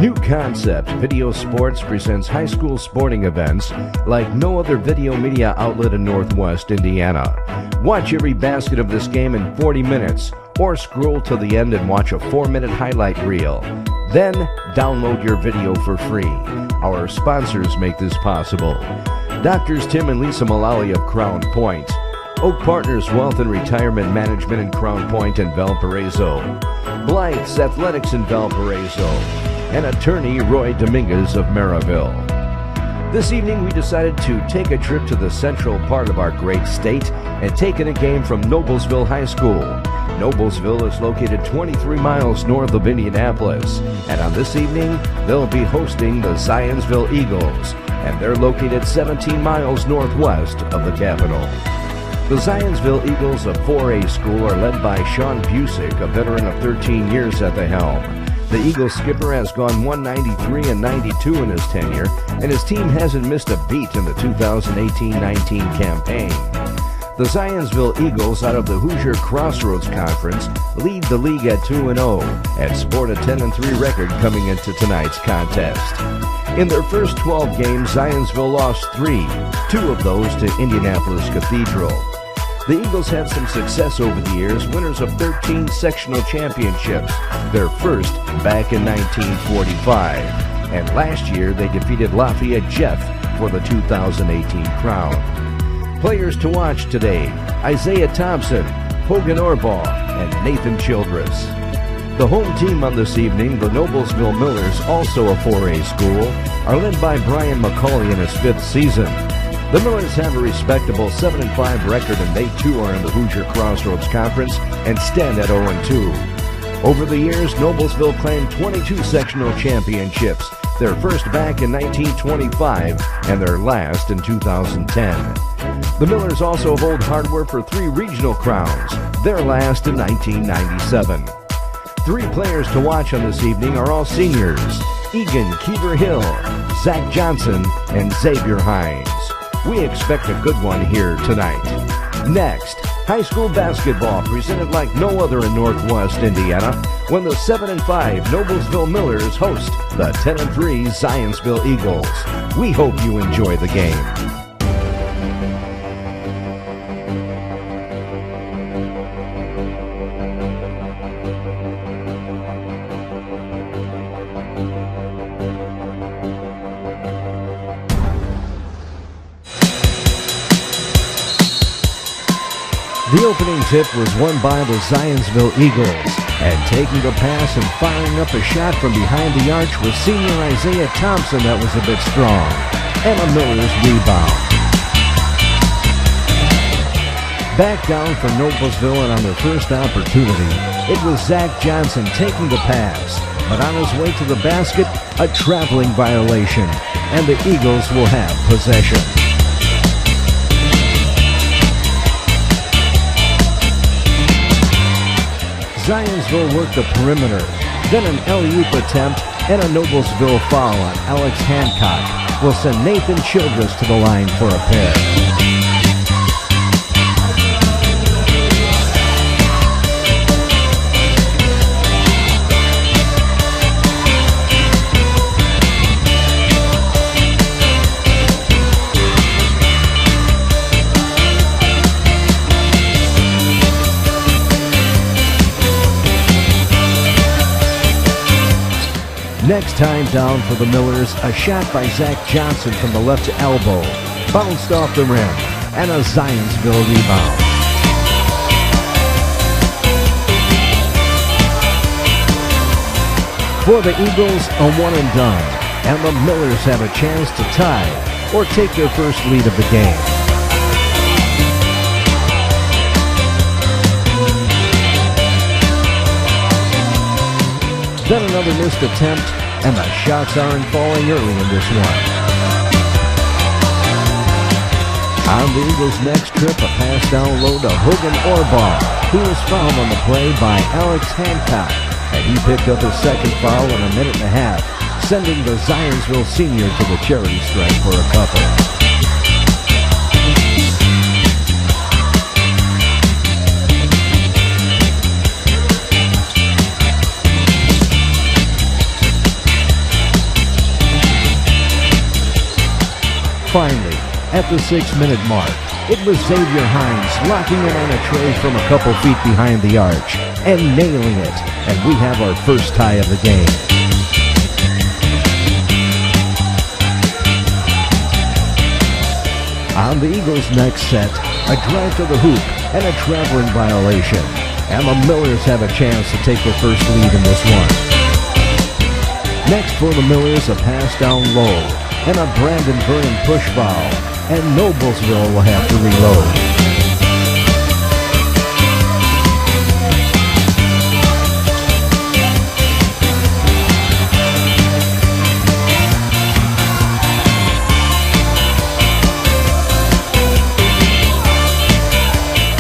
New Concept Video Sports presents high school sporting events like no other video media outlet in Northwest Indiana. Watch every basket of this game in 40 minutes or scroll to the end and watch a 4-minute highlight reel. Then download your video for free. Our sponsors make this possible. Doctors Tim and Lisa Mullally of Crown Point, Oak Partners Wealth and Retirement Management in Crown Point and Valparaiso, Blythe's Athletics in Valparaiso, and attorney Roy Dominguez of Maryville. This evening we decided to take a trip to the central part of our great state and take in a game from Noblesville High School. Noblesville is located 23 miles north of Indianapolis, and on this evening they'll be hosting the Zionsville Eagles, and they're located 17 miles northwest of the capital. The Zionsville Eagles, a 4A school, are led by Sean Busick, a veteran of 13 years at the helm. The Eagles skipper has gone 193 and 92 in his tenure, and his team hasn't missed a beat in the 2018-19 campaign. The Zionsville Eagles, out of the Hoosier Crossroads Conference, lead the league at 2-0 and sport a 10-3 record coming into tonight's contest. In their first 12 games, Zionsville lost 3, 2 of those to Indianapolis Cathedral. The Eagles had some success over the years, winners of 13 sectional championships, their first back in 1945. And last year they defeated Lafayette Jeff for the 2018 crown. Players to watch today: Isaiah Thompson, Hogan Orbaugh, and Nathan Childress. The home team on this evening, the Noblesville Millers, also a 4A school, are led by Brian McCauley in his 5th season. The Millers have a respectable 7-5 record, and they too are in the Hoosier Crossroads Conference and stand at 0-2. Over the years, Noblesville claimed 22 sectional championships, their first back in 1925 and their last in 2010. The Millers also hold hardware for 3 regional crowns, their last in 1997. 3 players to watch on this evening are all seniors: Egan Keever Hill, Zach Johnson, and Xavier Hines. We expect a good one here tonight. Next, high school basketball presented like no other in Northwest Indiana when the 7-5 Noblesville Millers host the 10-3 Zionsville Eagles. We hope you enjoy the game. The opening tip was won by the Zionsville Eagles, and taking the pass and firing up a shot from behind the arch was senior Isaiah Thompson. That was a bit strong. And a Millers rebound. Back down for Noblesville, and on their first opportunity, it was Zach Johnson taking the pass, but on his way to the basket, a traveling violation, and the Eagles will have possession. Zionsville worked the perimeter, then an alley-oop attempt and a Noblesville foul on Alex Hancock will send Nathan Childress to the line for a pair. Next time down for the Millers, a shot by Zach Johnson from the left elbow, bounced off the rim, and a Zionsville rebound. For the Eagles, a one and done, and the Millers have a chance to tie or take their first lead of the game. Then another missed attempt, and the shots aren't falling early in this one. On the Eagles' next trip, a pass down low to Hogan Orbaugh, who was fouled on the play by Alex Hancock, and he picked up his second foul in a minute and a half, sending the Zionsville senior to the charity stripe for a couple. Finally, at the 6-minute mark, it was Xavier Hines locking in on a tray from a couple feet behind the arch and nailing it, and we have our first tie of the game. On the Eagles' next set, a drive to the hoop and a traveling violation, and the Millers have a chance to take their first lead in this one. Next for the Millers, a pass down low and a Brandon Vernon push foul, and Noblesville will have to reload.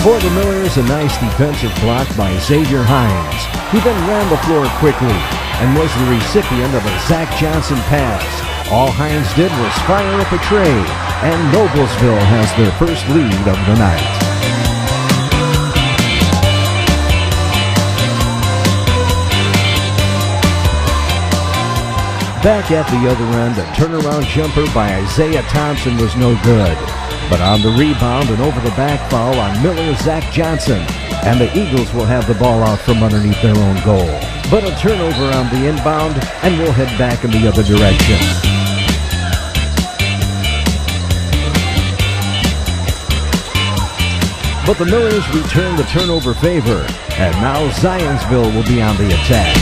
For the Millers, a nice defensive block by Xavier Hines, who then ran the floor quickly and was the recipient of a Zach Johnson pass. All Hines did was fire up a tray, and Noblesville has their first lead of the night. Back at the other end, a turnaround jumper by Isaiah Thompson was no good. But on the rebound and over the back foul on Miller, Zach Johnson, and the Eagles will have the ball out from underneath their own goal. But a turnover on the inbound, and we'll head back in the other direction. But the Millers return the turnover favor, and now Zionsville will be on the attack.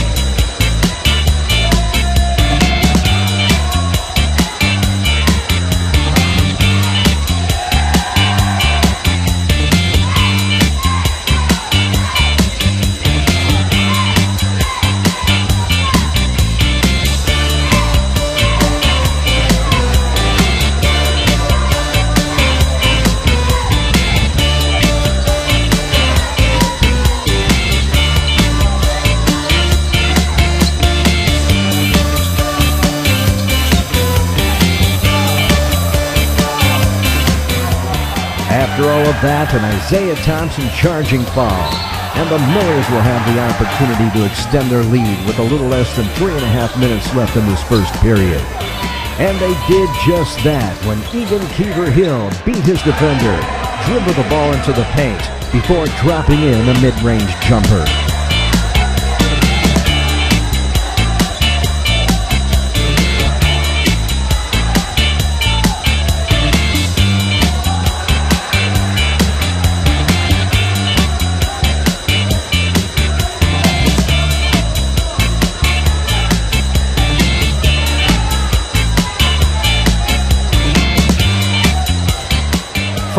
After all of that, an Isaiah Thompson charging foul, and the Millers will have the opportunity to extend their lead with a little less than 3.5 minutes left in this first period. And they did just that when Egan Keever Hill beat his defender, dribbled the ball into the paint before dropping in a mid-range jumper.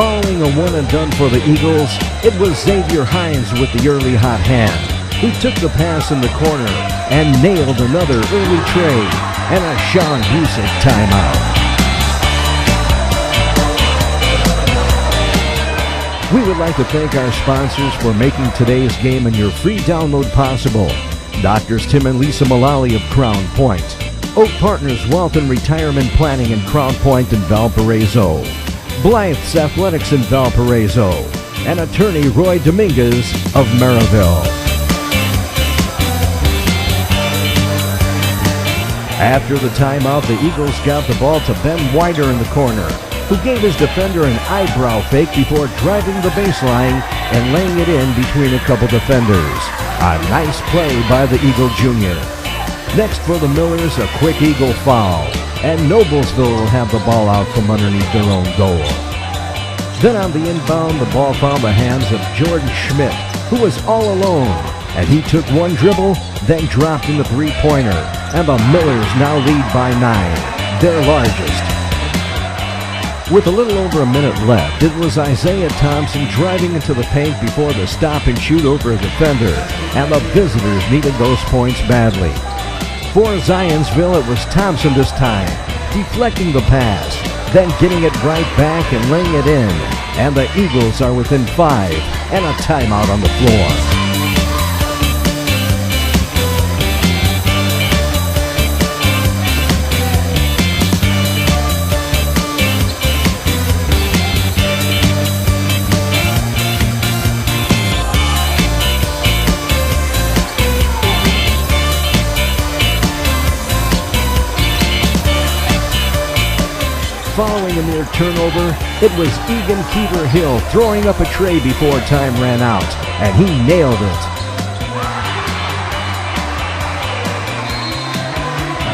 Following a one-and-done for the Eagles, it was Xavier Hines with the early hot hand, who took the pass in the corner and nailed another early tray and a Sean Busick timeout. We would like to thank our sponsors for making today's game and your free download possible. Doctors Tim and Lisa Mullally of Crown Point, Oak Partners Wealth and Retirement Planning in Crown Point and Valparaiso, Blythe's Athletics in Valparaiso, and attorney Roy Dominguez of Maryville. After the timeout, the Eagles got the ball to Ben Wider in the corner, who gave his defender an eyebrow fake before driving the baseline and laying it in between a couple defenders. A nice play by the Eagle Jr. Next for the Millers, a quick Eagle foul, and Noblesville will have the ball out from underneath their own goal. Then on the inbound, the ball found the hands of Jordan Schmidt, who was all alone, and he took one dribble, then dropped in the three-pointer, and the Millers now lead by 9, their largest. With a little over a minute left, it was Isaiah Thompson driving into the paint before the stop and shoot over a defender, and the visitors needed those points badly. For Zionsville, it was Thompson this time, deflecting the pass, then getting it right back and laying it in, and the Eagles are within 5 and a timeout on the floor. Following a near turnover, it was Egan Keever Hill throwing up a tray before time ran out, and he nailed it.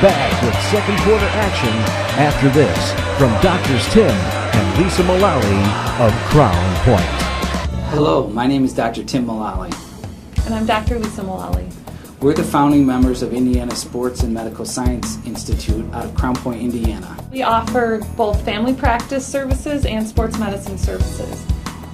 Back with second quarter action after this from Drs. Tim and Lisa Mullally of Crown Point. Hello, my name is Dr. Tim Mullally. And I'm Dr. Lisa Mullally. We're the founding members of Indiana Sports and Medical Science Institute out of Crown Point, Indiana. We offer both family practice services and sports medicine services.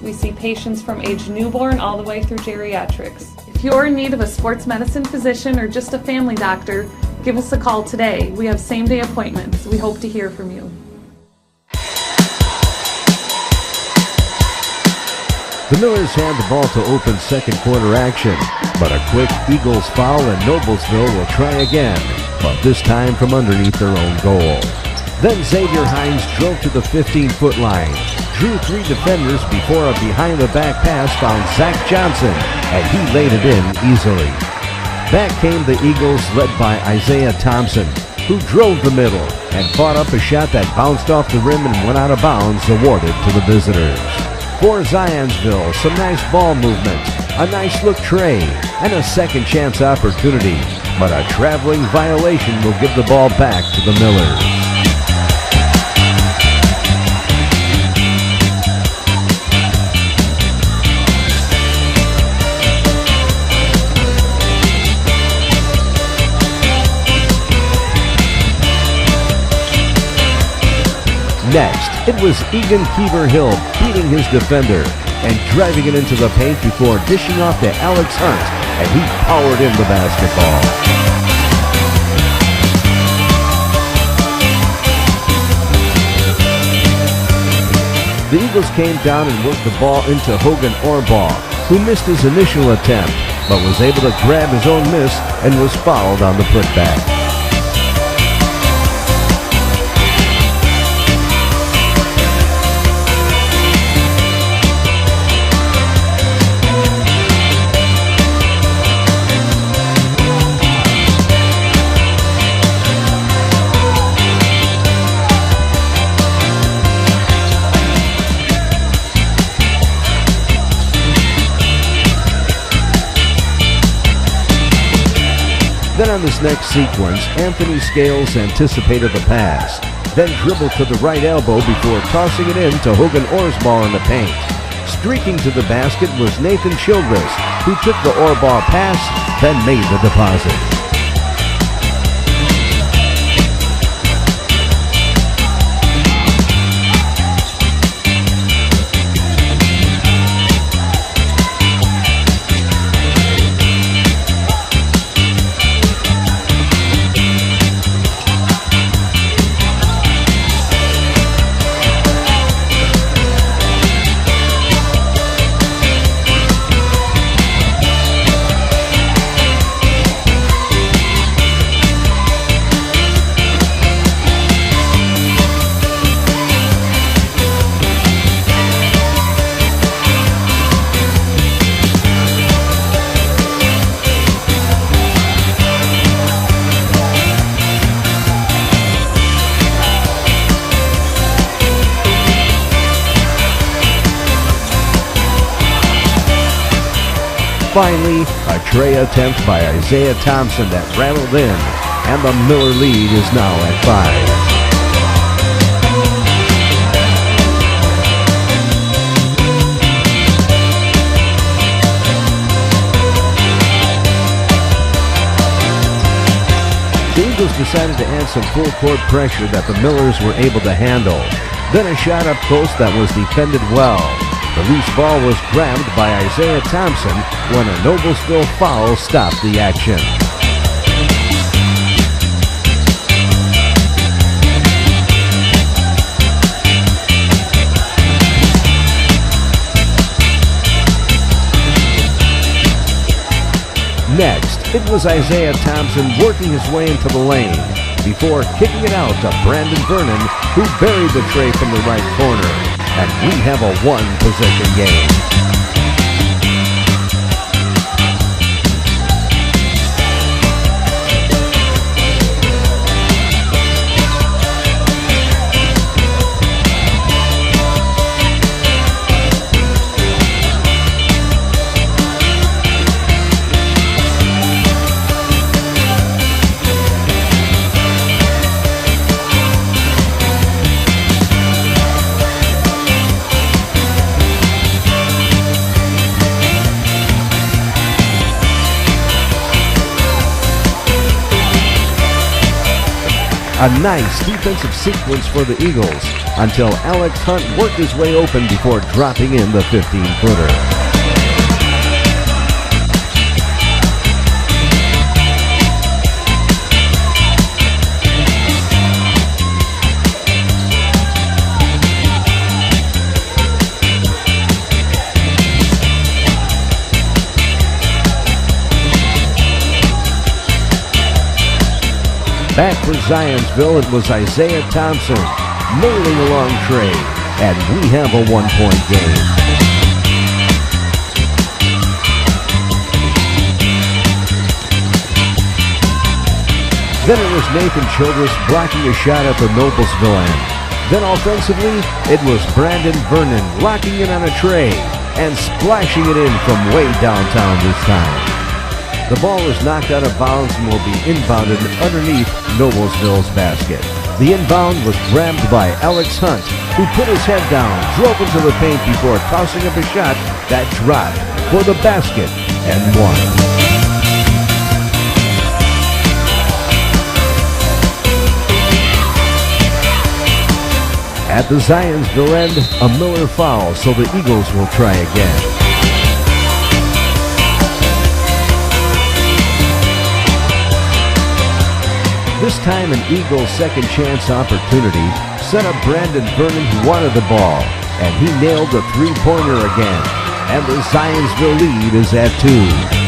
We see patients from age newborn all the way through geriatrics. If you're in need of a sports medicine physician or just a family doctor, give us a call today. We have same-day appointments. We hope to hear from you. The Millers had the ball to open second quarter action, but a quick Eagles foul and Noblesville will try again, but this time from underneath their own goal. Then Xavier Hines drove to the 15-foot line, drew three defenders before a behind-the-back pass found Zach Johnson, and he laid it in easily. Back came the Eagles led by Isaiah Thompson, who drove the middle and fought up a shot that bounced off the rim and went out of bounds, awarded to the visitors. For Zionsville, some nice ball movement, a nice look tray, and a second chance opportunity. But a traveling violation will give the ball back to the Millers. Next, it was Egan Keever Hill beating his defender and driving it into the paint before dishing off to Alex Hunt, and he powered in the basketball. The Eagles came down and worked the ball into Hogan Orbaugh, who missed his initial attempt, but was able to grab his own miss and was fouled on the putback. Then on this next sequence, Anthony Scales anticipated the pass, then dribbled to the right elbow before tossing it in to Hogan Orbaugh in the paint. Streaking to the basket was Nathan Childress, who took the Orbaugh pass, then made the deposit. Finally, a tray attempt by Isaiah Thompson that rattled in, and the Miller lead is now at 5. The Eagles decided to add some full court pressure that the Millers were able to handle. Then a shot up close that was defended well. The loose ball was grabbed by Isaiah Thompson when a Noblesville foul stopped the action. Next, it was Isaiah Thompson working his way into the lane before kicking it out to Brandon Vernon, who buried the tray from the right corner. And we have a one-possession game. A nice defensive sequence for the Eagles until Alex Hunt worked his way open before dropping in the 15-footer. Back for Zionsville, it was Isaiah Thompson nailing a long trade, and we have a one-point game. Then it was Nathan Childress blocking a shot at the Noblesville end. Then offensively, it was Brandon Vernon locking in on a tray and splashing it in from way downtown this time. The ball is knocked out of bounds and will be inbounded underneath Noblesville's basket. The inbound was grabbed by Alex Hunt, who put his head down, drove into the paint before tossing up a shot that dropped for the basket and one. At the Zionsville end, a Miller foul, so the Eagles will try again. This time an Eagles second chance opportunity set up Brandon Vernon, who wanted the ball, and he nailed the three-pointer again. And the Zionsville lead is at 2.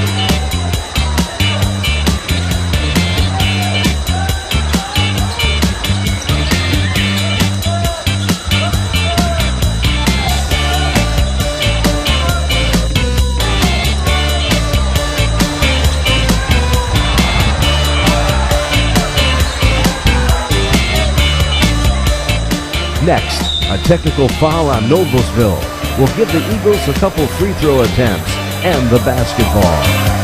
Next, a technical foul on Noblesville will give the Eagles a couple free throw attempts and the basketball.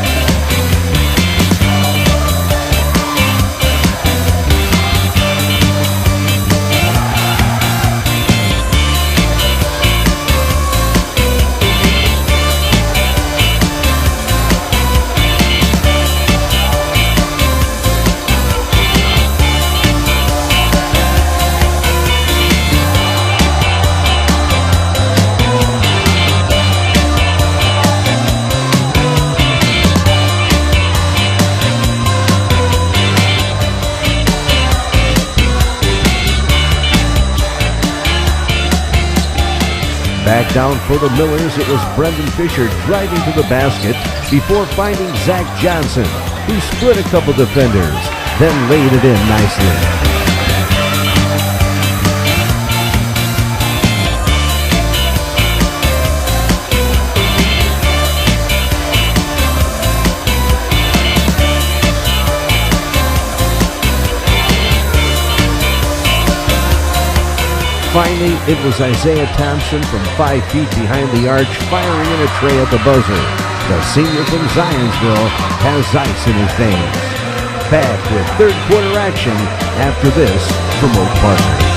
Back down for the Millers, it was Brendan Fisher driving to the basket before finding Zach Johnson, who split a couple defenders, then laid it in nicely. Finally, it was Isaiah Thompson from 5 feet behind the arch firing in a tray at the buzzer. The senior from Zionsville has ice in his veins. Back with third quarter action after this from Oak Partners.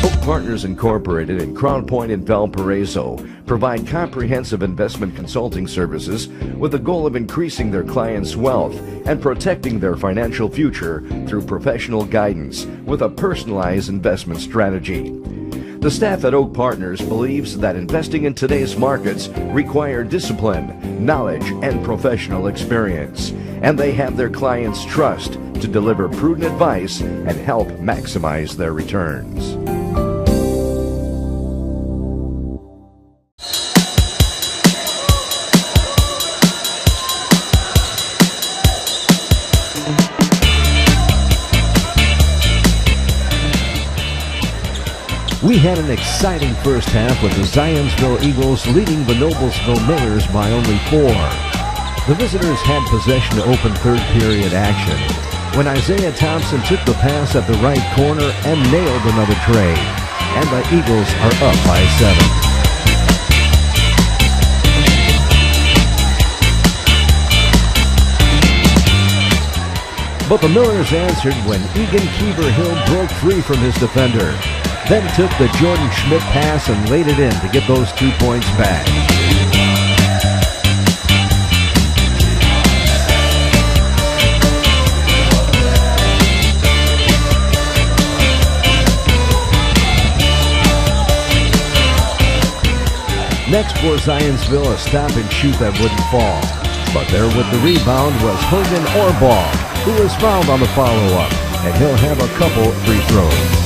Oak Partners Incorporated in Crown Point and Valparaiso provide comprehensive investment consulting services with the goal of increasing their clients' wealth and protecting their financial future through professional guidance with a personalized investment strategy. The staff at Oak Partners believes that investing in today's markets require discipline, knowledge, and professional experience, and they have their clients' trust to deliver prudent advice and help maximize their returns. We had an exciting first half with the Zionsville Eagles leading the Noblesville Millers by only 4. The visitors had possession to open third period action when Isaiah Thompson took the pass at the right corner and nailed another tray, and the Eagles are up by 7. But the Millers answered when Egan Keever-Hill broke free from his defender, then took the Jordan Schmidt pass and laid it in to get those 2 points back. Next for Zionsville, a stop and shoot that wouldn't fall. But there with the rebound was Hogan Orball, who was fouled on the follow-up, and he'll have a couple free throws.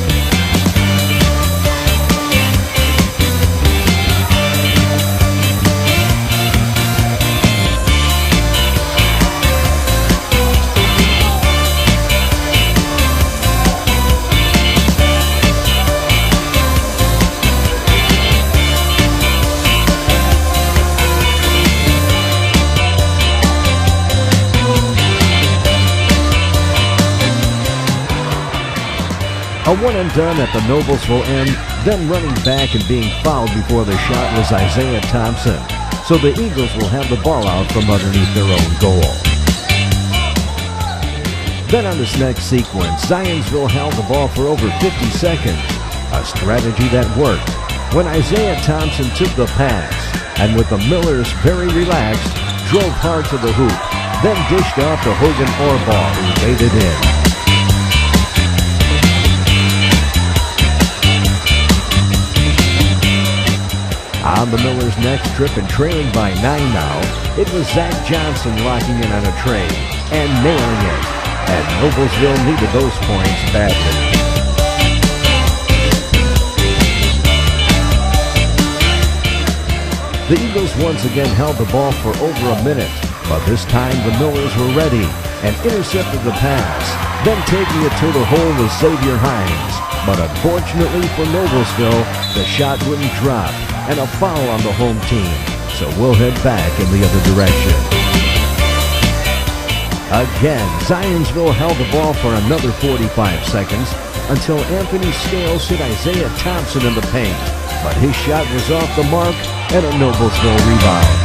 A one and done at the Noblesville end, then running back and being fouled before the shot was Isaiah Thompson. So the Eagles will have the ball out from underneath their own goal. Then on this next sequence, Zionsville held the ball for over 50 seconds, a strategy that worked when Isaiah Thompson took the pass and with the Millers very relaxed, drove hard to the hoop, then dished off to Hogan Orball, who laid it in. On the Millers' next trip and trailing by 9 now, it was Zach Johnson locking in on a trade and nailing it. And Noblesville needed those points badly. The Eagles once again held the ball for over a minute, but this time the Millers were ready and intercepted the pass, then taking it to the hole was Xavier Hines. But unfortunately for Noblesville, the shot wouldn't drop, and a foul on the home team, so we'll head back in the other direction. Again, Zionsville held the ball for another 45 seconds until Anthony Scales hit Isaiah Thompson in the paint, but his shot was off the mark and a Noblesville rebound.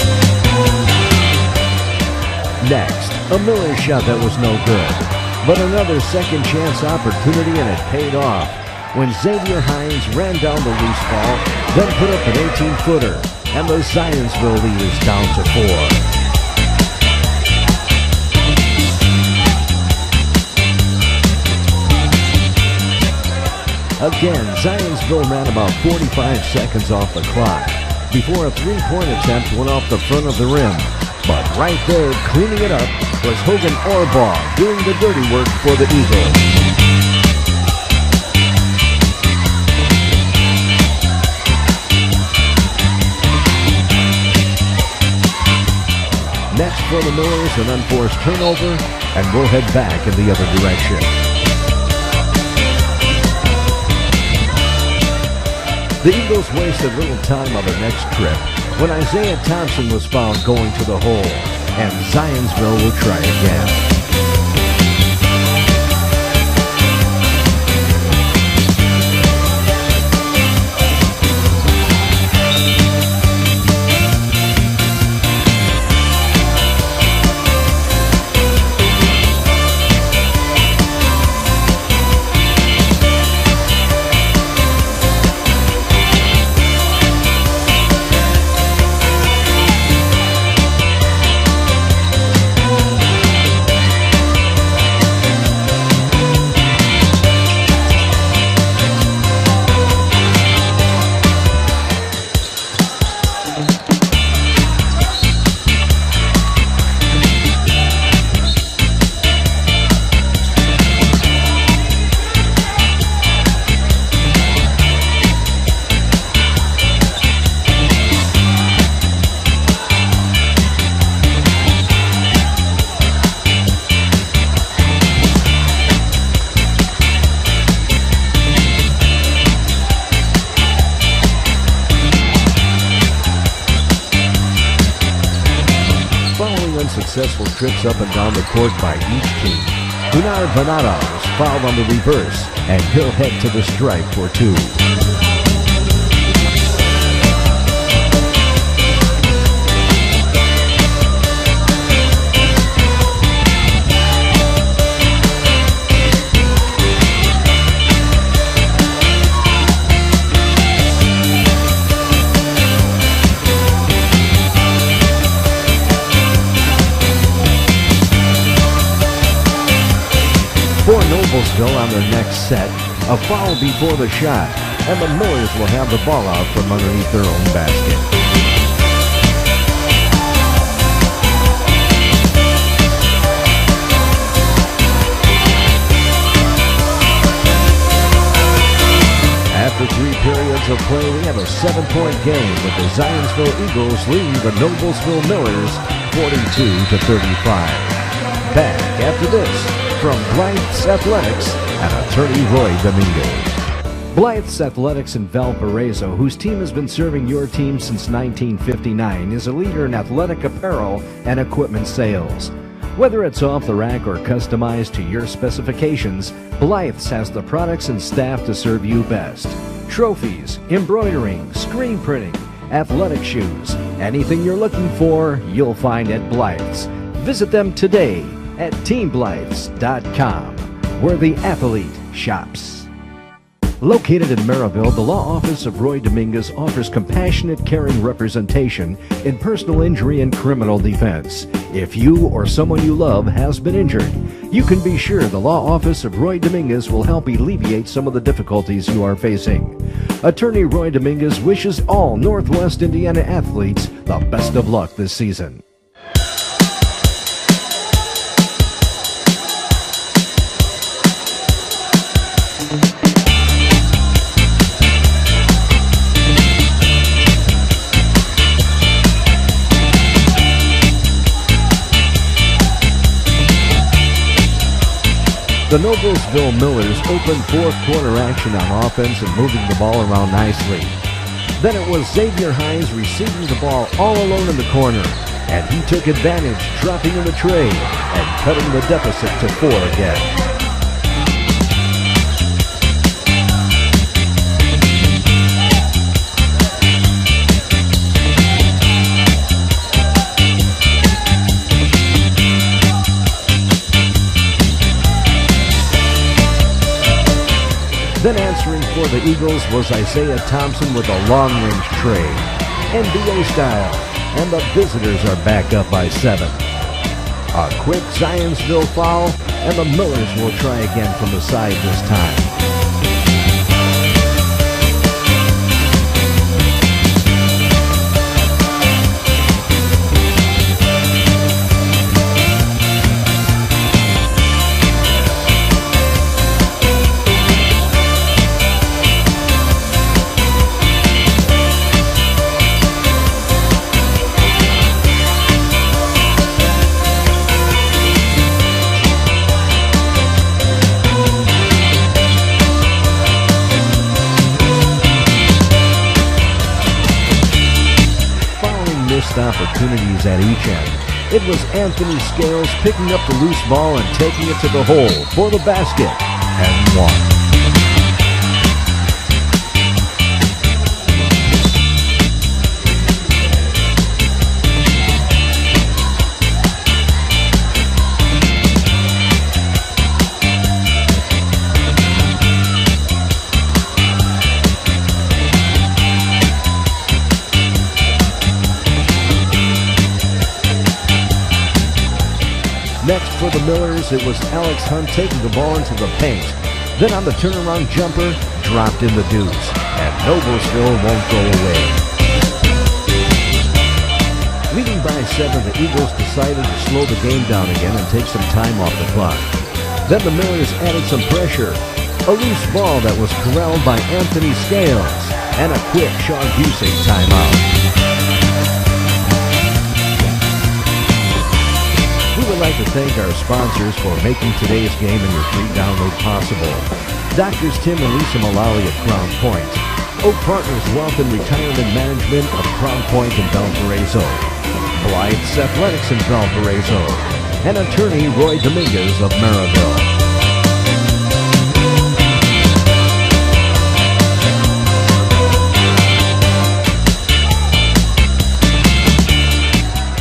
Next, a Miller shot that was no good, but another second chance opportunity and it paid off when Xavier Hines ran down the loose ball, then put up an 18-footer, and the Zionsville lead is down to 4. Again, Zionsville ran about 45 seconds off the clock before a three-point attempt went off the front of the rim. But right there, cleaning it up, was Hogan Orball doing the dirty work for the Eagles. Next for the Millers, an unforced turnover, and we'll head back in the other direction. The Eagles wasted little time on their next trip when Isaiah Thompson was found going to the hole, and Zionsville will try again. Unsuccessful trips up and down the court by each team, Bernard Venata was fouled on the reverse, and he'll head to the stripe for 2. For Noblesville on their next set, a foul before the shot, and the Millers will have the ball out from underneath their own basket. minutes of play, we have a 7-point game with the Zionsville Eagles leading the Noblesville Millers 42-35. Back after this from Blythe's Athletics and attorney Roy Dominguez. Blythe's Athletics in Valparaiso, whose team has been serving your team since 1959, is a leader in athletic apparel and equipment sales. Whether it's off the rack or customized to your specifications, Blythe's has the products and staff to serve you best. Trophies, embroidering, screen printing, athletic shoes, anything you're looking for, you'll find at Blythe's. Visit them today at teamblythes.com, where the athlete shops. Located in Maryville, the law office of Roy Dominguez offers compassionate, caring representation in personal injury and criminal defense. If you or someone you love has been injured, you can be sure the law office of Roy Dominguez will help alleviate some of the difficulties you are facing. Attorney Roy Dominguez wishes all Northwest Indiana athletes the best of luck this season. The Noblesville Millers opened fourth quarter action on offense and moving the ball around nicely. Then it was Xavier Hines receiving the ball all alone in the corner, and he took advantage, dropping in the tray and cutting the deficit to 4 again. Then answering for the Eagles was Isaiah Thompson with a long-range tray, NBA style, and the visitors are back up by 7. A quick Zionsville foul, and the Millers will try again from the side this time. Opportunities at each end. It was Anthony Scales picking up the loose ball and taking it to the hole for the basket and one. Next for the Millers, it was Alex Hunt taking the ball into the paint. Then on the turnaround jumper, dropped in the deuce, and Noblesville won't go away. Leading by 7, the Eagles decided to slow the game down again and take some time off the clock. Then the Millers added some pressure. A loose ball that was corralled by Anthony Scales, and a quick Sean Busey timeout. We would like to thank our sponsors for making today's game and your free download possible. Doctors Tim and Lisa Mullally at Crown Point. Oak Partners Wealth and Retirement Management of Crown Point in Valparaiso. Blythe's Athletics in Valparaiso. And attorney Roy Dominguez of Maryville.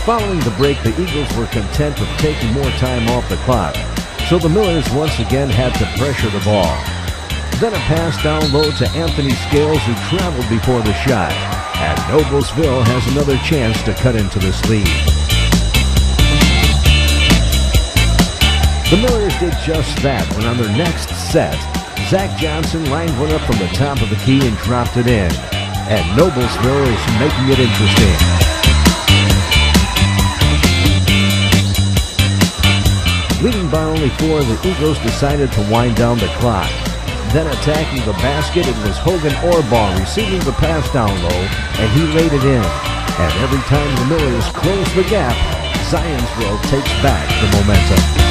Following the break, the Eagles were content with taking more time off the clock, so the Millers once again had to pressure the ball. Then a pass down low to Anthony Scales, who traveled before the shot, and Noblesville has another chance to cut into this lead. The Millers did just that when on their next set, Zach Johnson lined one up from the top of the key and dropped it in, and Noblesville is making it interesting. Leading by only 4, the Eagles decided to wind down the clock. Then attacking the basket, it was Hogan Orbaugh receiving the pass down low, and he laid it in. And every time the Millers close the gap, Zionsville takes back the momentum.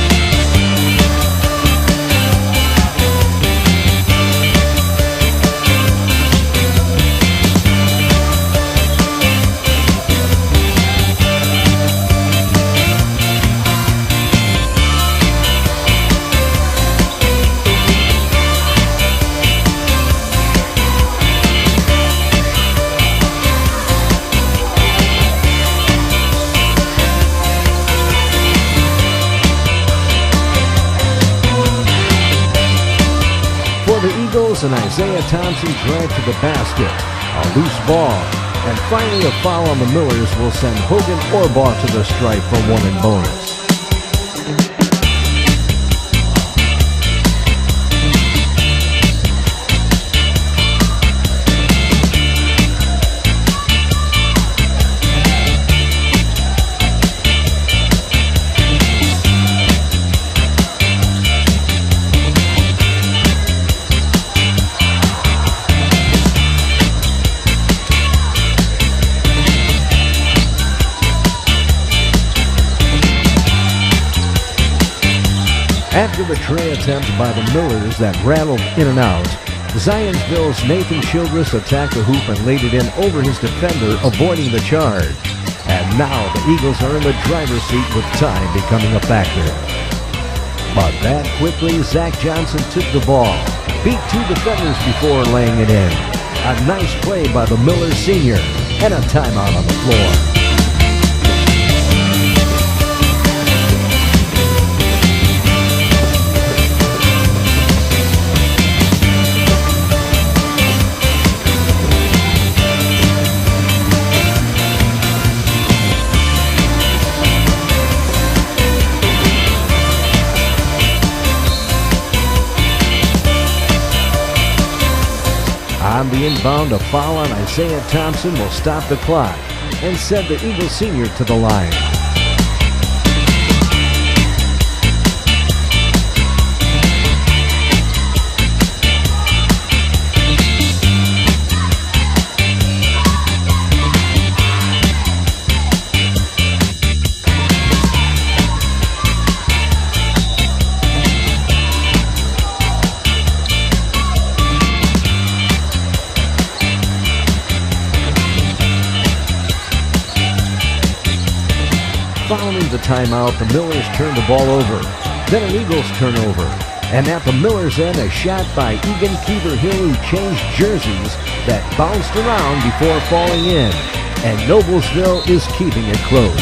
And Isaiah Thompson dragged to the basket. A loose ball. And finally a foul on the Millers will send Hogan Orbaugh to the stripe for one and bonus. After the tray attempt by the Millers that rattled in and out, Zionsville's Nathan Childress attacked the hoop and laid it in over his defender, avoiding the charge. And now the Eagles are in the driver's seat with time becoming a factor. But that quickly, Zach Johnson took the ball, beat two defenders before laying it in. A nice play by the Millers senior, and a timeout on the floor. On the inbound, a foul on Isaiah Thompson will stop the clock and send the Eagles senior to the line. Following the timeout, the Millers turned the ball over. Then an Eagles turnover. And at the Millers' end, a shot by Egan Keever-Hill, who changed jerseys, that bounced around before falling in. And Noblesville is keeping it close.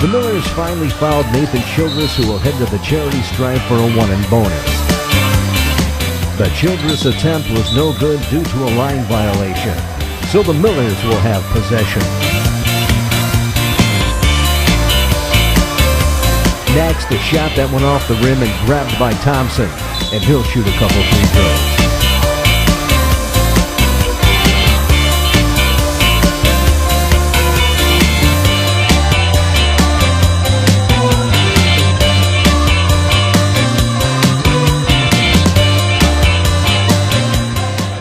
The Millers finally fouled Nathan Childress, who will head to the charity stripe for a one and bonus. The Childress attempt was no good due to a line violation, so the Millers will have possession. Next, a shot that went off the rim and grabbed by Thompson, and he'll shoot a couple free throws.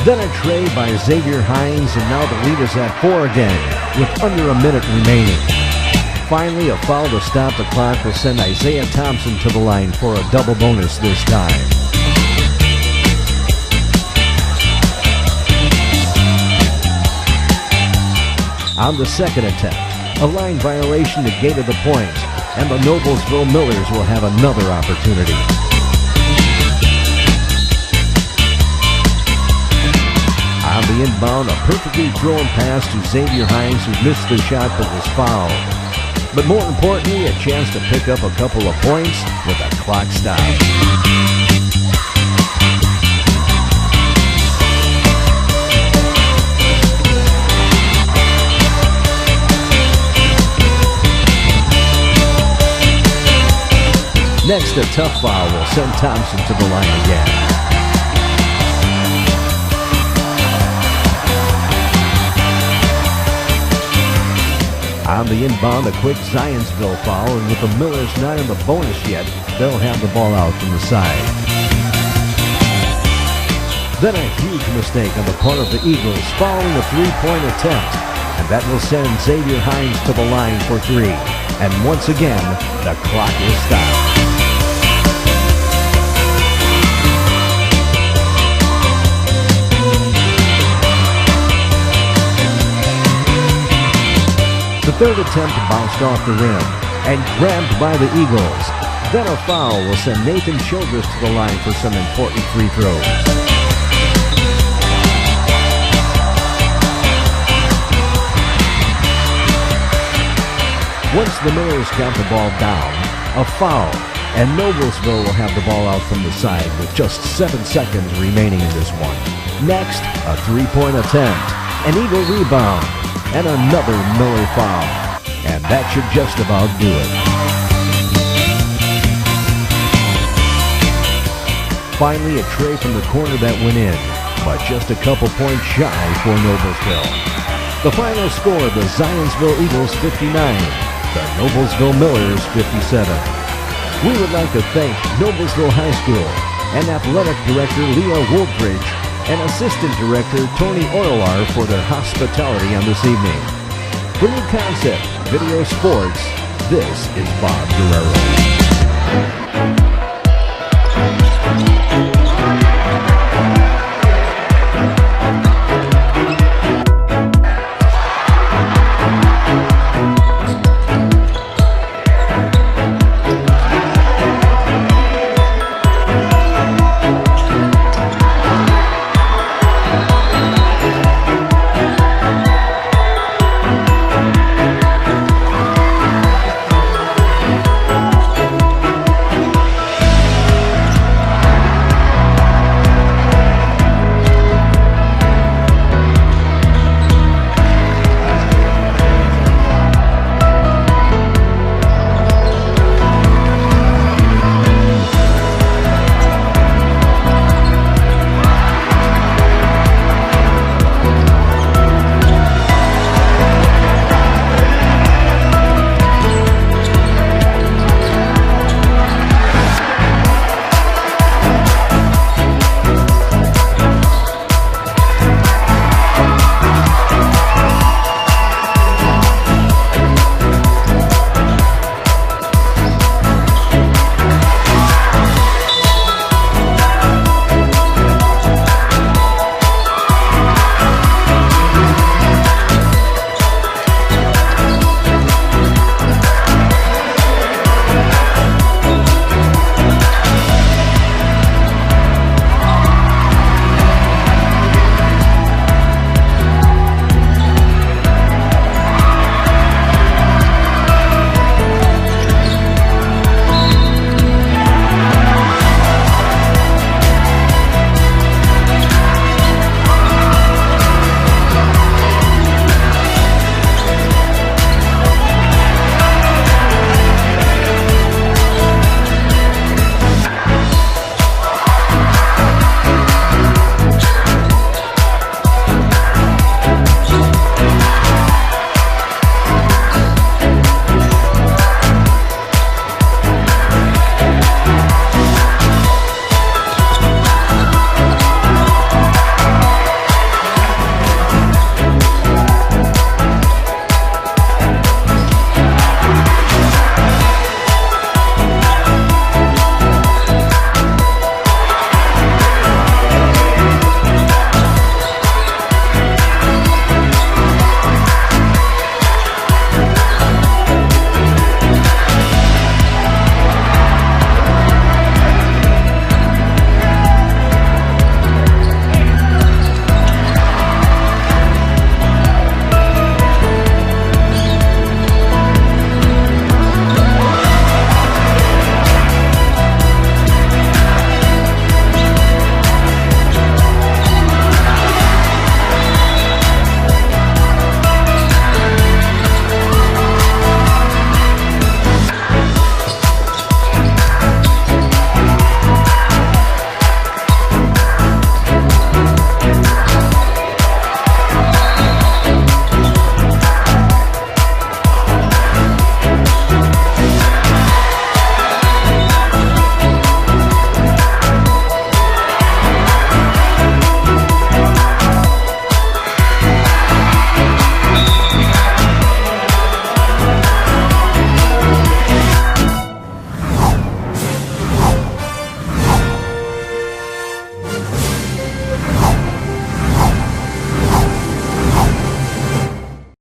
Then a tray by Xavier Hines, and now the lead is at 4 again, with under a minute remaining. Finally, a foul to stop the clock will send Isaiah Thompson to the line for a double bonus this time. On the second attempt, a line violation negated the point, and the Noblesville Millers will have another opportunity. On the inbound, a perfectly thrown pass to Xavier Hines, who missed the shot but was fouled. But more importantly, a chance to pick up a couple of points with a clock stop. Next, a tough foul will send Thompson to the line again. On the inbound, a quick Zionsville foul, and with the Millers not in the bonus yet, they'll have the ball out from the side. Then a huge mistake on the part of the Eagles following a three-point attempt, and that will send Xavier Hines to the line for three. And once again, the clock is stopped. The third attempt bounced off the rim and grabbed by the Eagles. Then a foul will send Nathan Childress to the line for some important free throws. Once the Millers got the ball down, a foul, and Noblesville will have the ball out from the side with just 7 seconds remaining in this one. Next, a three-point attempt, an Eagle rebound, and another Miller foul. And that should just about do it. Finally, a tray from the corner that went in, but just a couple points shy for Noblesville. The final score, the Zionsville Eagles 59, the Noblesville Millers 57. We would like to thank Noblesville High School and Athletic Director Leah Woldridge and Assistant Director Tony Orlar for their hospitality on this evening. For New Concept Video Sports, this is Bob Guerrero.